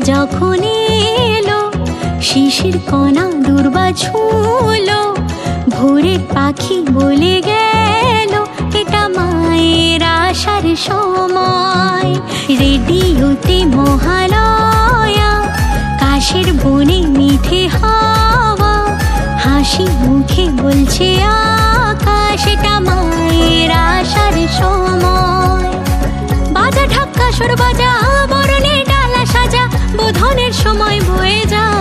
যখন এলো, শিশির কণা দুর্বা ছুঁলো, ভোরের পাখি বলে গেল এটা মায়ের আসার সময়। রেডিওতে মহালয়া, কাশের বনে মিঠে হাওয়া, হাসি মুখে বলছে আকাশ এটা মায়ের আসার সময়। বাজা ঢাক্কা সুর বাজা, বরণের ডালা সাজা, বোধনের সময় বয়ে যা।